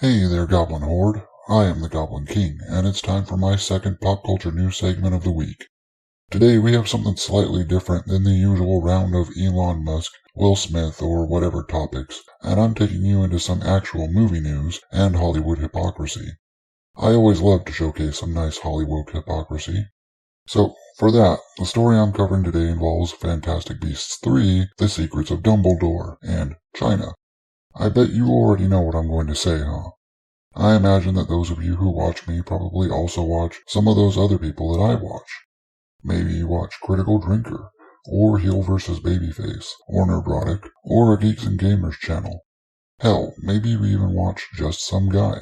Hey there, Goblin Horde. I am the Goblin King, and it's time for my second pop culture news segment of the week. Today we have something slightly different than the usual round of Elon Musk, Will Smith, or whatever topics, and I'm taking you into some actual movie news and Hollywood hypocrisy. I always love to showcase some nice Hollywood hypocrisy. So, for that, the story I'm covering today involves Fantastic Beasts 3, The Secrets of Dumbledore, and China. I bet you already know what I'm going to say, huh? I imagine that those of you who watch me probably also watch some of those other people that I watch. Maybe you watch Critical Drinker, or Heel vs. Babyface, or Nerdrotic, or a Geeks and Gamers channel. Hell, maybe you even watch Just Some Guy.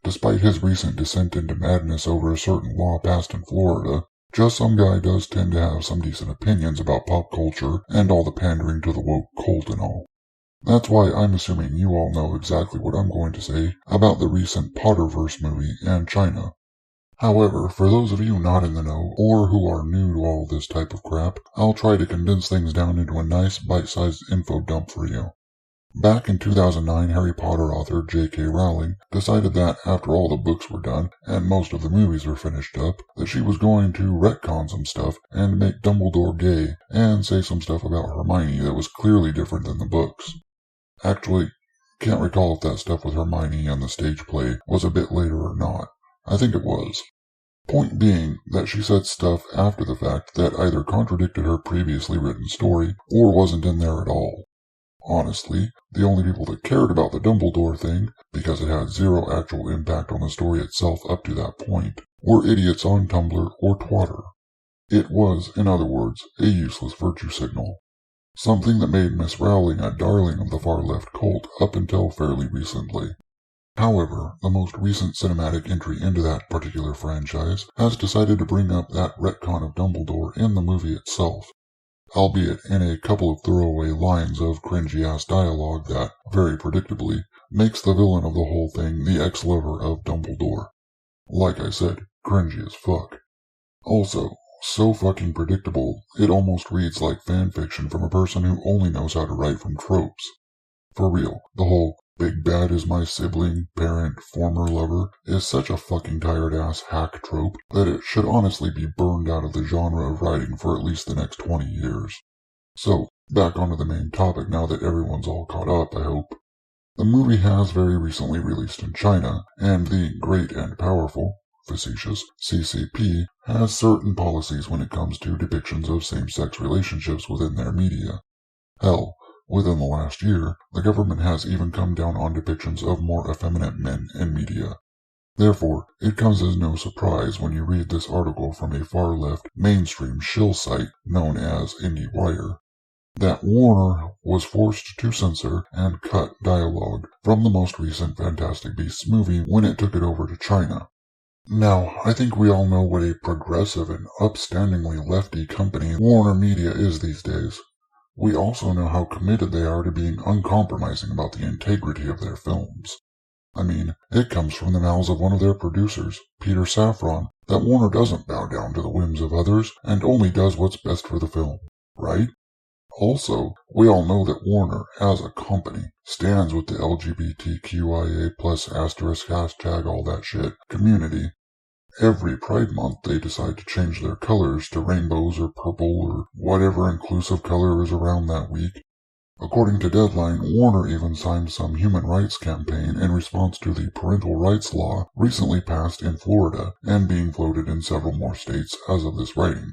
Despite his recent descent into madness over a certain law passed in Florida, Just Some Guy does tend to have some decent opinions about pop culture and all the pandering to the woke cult and all. That's why I'm assuming you all know exactly what I'm going to say about the recent Potterverse movie and China. However, for those of you not in the know, or who are new to all this type of crap, I'll try to condense things down into a nice bite-sized info dump for you. Back in 2009, Harry Potter author J.K. Rowling decided that after all the books were done and most of the movies were finished up, that she was going to retcon some stuff and make Dumbledore gay and say some stuff about Hermione that was clearly different than the books. Actually, can't recall if that stuff with Hermione and the stage play was a bit later or not. I think it was. Point being that she said stuff after the fact that either contradicted her previously written story or wasn't in there at all. Honestly, the only people that cared about the Dumbledore thing, because it had zero actual impact on the story itself up to that point, were idiots on Tumblr or Twitter. It was, in other words, a useless virtue signal. Something that made Miss Rowling a darling of the far-left cult up until fairly recently. However, the most recent cinematic entry into that particular franchise has decided to bring up that retcon of Dumbledore in the movie itself, albeit in a couple of throwaway lines of cringy-ass dialogue that, very predictably, makes the villain of the whole thing the ex-lover of Dumbledore. Like I said, cringy as fuck. Also, so fucking predictable, it almost reads like fanfiction from a person who only knows how to write from tropes. For real, the whole big bad is my sibling, parent, former lover is such a fucking tired-ass hack trope that it should honestly be burned out of the genre of writing for at least the next 20 years. So, back onto the main topic now that everyone's all caught up, I hope. The movie has very recently released in China, and the great and powerful, facetious, CCP has certain policies when it comes to depictions of same-sex relationships within their media. Hell, within the last year, the government has even come down on depictions of more effeminate men in media. Therefore, it comes as no surprise when you read this article from a far-left, mainstream shill site known as IndieWire, that Warner was forced to censor and cut dialogue from the most recent Fantastic Beasts movie when it took it over to China. Now, I think we all know what a progressive and upstandingly lefty company Warner Media is these days. We also know how committed they are to being uncompromising about the integrity of their films. I mean, it comes from the mouths of one of their producers, Peter Saffron, that Warner doesn't bow down to the whims of others and only does what's best for the film, right? Also, we all know that Warner, as a company, stands with the LGBTQIA+ * all that shit community. Every Pride Month they decide to change their colors to rainbows or purple or whatever inclusive color is around that week. According to Deadline, Warner even signed some human rights campaign in response to the parental rights law recently passed in Florida and being floated in several more states as of this writing.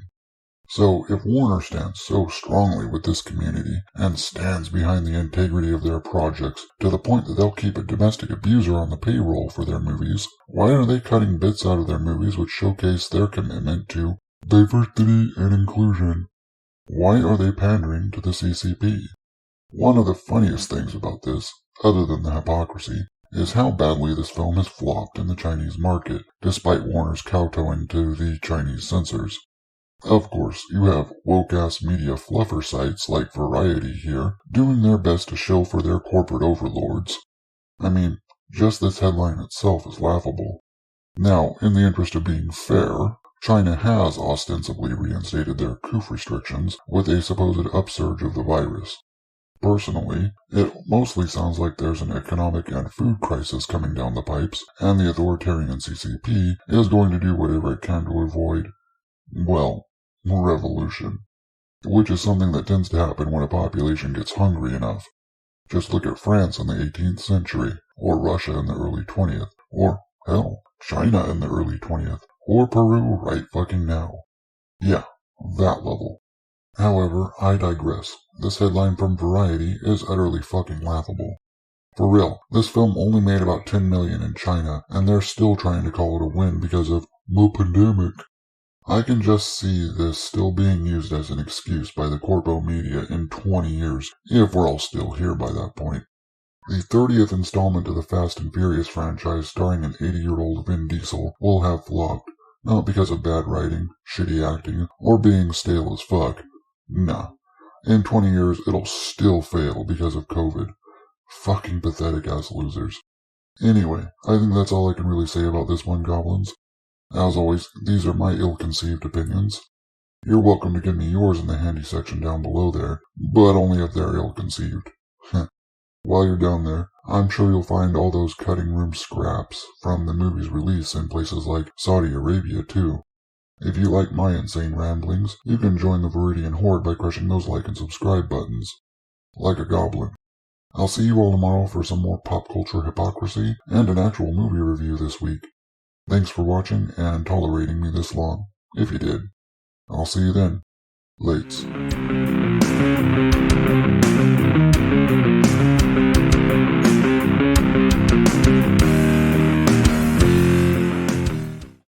So, if Warner stands so strongly with this community and stands behind the integrity of their projects to the point that they'll keep a domestic abuser on the payroll for their movies, why are they cutting bits out of their movies which showcase their commitment to diversity and inclusion? Why are they pandering to the CCP? One of the funniest things about this, other than the hypocrisy, is how badly this film has flopped in the Chinese market, despite Warner's kowtowing to the Chinese censors. Of course, you have woke-ass media fluffer sites like Variety here, doing their best to shill for their corporate overlords. I mean, just this headline itself is laughable. Now, in the interest of being fair, China has ostensibly reinstated their COOF restrictions with a supposed upsurge of the virus. Personally, it mostly sounds like there's an economic and food crisis coming down the pipes, and the authoritarian CCP is going to do whatever it can to avoid, well, revolution. Which is something that tends to happen when a population gets hungry enough. Just look at France in the 18th century, or Russia in the early 20th, or, hell, China in the early 20th, or Peru right fucking now. Yeah, that level. However, I digress. This headline from Variety is utterly fucking laughable. For real, this film only made about 10 million in China, and they're still trying to call it a win because of the pandemic. I can just see this still being used as an excuse by the corpo media in 20 years, if we're all still here by that point. The 30th installment of the Fast and Furious franchise starring an 80-year-old Vin Diesel will have flopped, not because of bad writing, shitty acting, or being stale as fuck. Nah. In 20 years, it'll still fail because of COVID. Fucking pathetic ass losers. Anyway, I think that's all I can really say about this one, Goblins. As always, these are my ill-conceived opinions. You're welcome to give me yours in the handy section down below there, but only if they're ill-conceived. While you're down there, I'm sure you'll find all those cutting room scraps from the movie's release in places like Saudi Arabia too. If you like my insane ramblings, you can join the Viridian Horde by crushing those like and subscribe buttons. Like a goblin. I'll see you all tomorrow for some more pop culture hypocrisy and an actual movie review this week. Thanks for watching and tolerating me this long, if you did. I'll see you then. Lates.